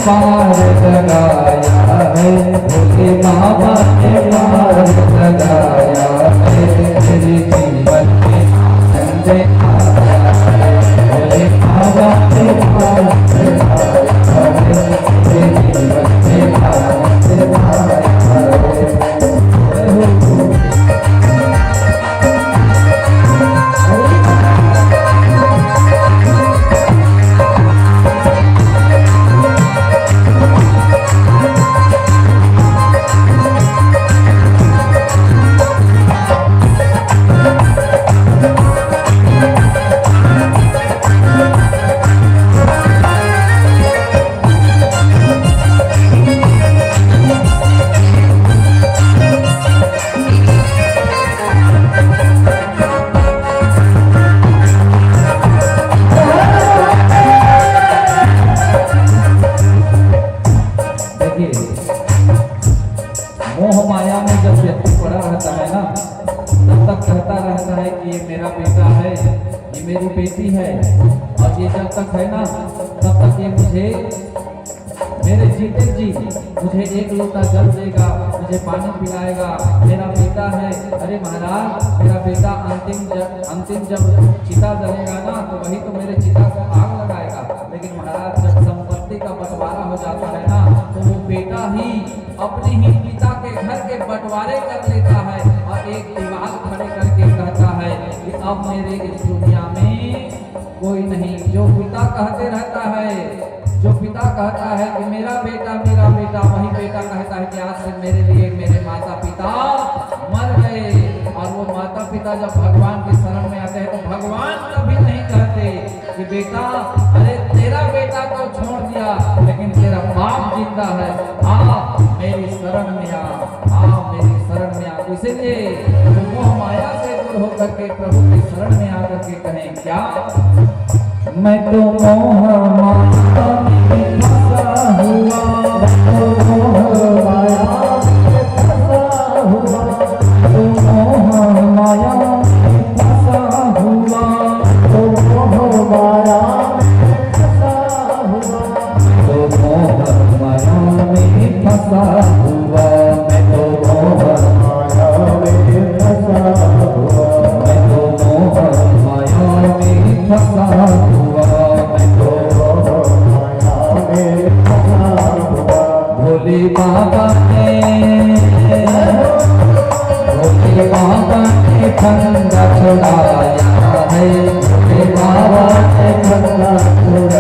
पार लगाया है भोले बाबा ने पार लगाया है तेरे जीवन में संजय आया है भोले बाबा ने पार लगाया है तेरे जीवन में पार लगाया है। मोह माया में जब व्यक्ति पड़ा रहता है ना, तब तक कहता रहता है कि ये मेरा बेटा है, ये मेरी बेटी है, और ये जब तक है ना तब तक ये मुझे मेरे जीते जी मुझे एक लोटा जल देगा, मुझे पानी पिलाएगा, मेरा बेटा है। अरे महाराज, मेरा बेटा अंतिम जब चिता जलेगा ना तो वही तो मेरे चिता को आग लगाएगा। लेकिन महाराज, जब संपत्ति का बंटवारा हो जाता है ना तो वो बेटा ही अपने ही पिता के घर के बंटवारे कर लेता है और एक दीवार खड़े करके कहता है कि अब मेरे इस दुनिया में कोई नहीं। जो पिता कहते रहता है, जो पिता कहता है कि मेरा बेटा, वही बेटा कहता है कि आज से मेरे लिए मेरे माता पिता मर गए। और वो माता पिता जब भगवान की शरण में आते हैं तो भगवान कभी नहीं कहते कि बेटा, अरे तेरा बेटा तो छोड़ दिया लेकिन तेरा बाप जिंदा है, आ मेरी शरण में आ मेरी शरण में आ। इसीलिए तो मोह माया से दूर होकर के प्रभु की शरण में आकर के कहें क्या, मैं तो मोह माया में फंसा हुआ, मैं तो मोह माया में फंसा हुआ, तो मोह माया में फंसा हुआ, तो मोह माया में फंसा हुआ, तो मोह माया में फंसा हुआ, मैं तो मोह माया में फंसा हुआ, मैं तो मोह माया में फंसा हुआ, मैं तो माया में फंसा हुआ। भोले बाबा ने फंदा छुड़ाया है, भोले बाबा ने फंदा छुड़ाया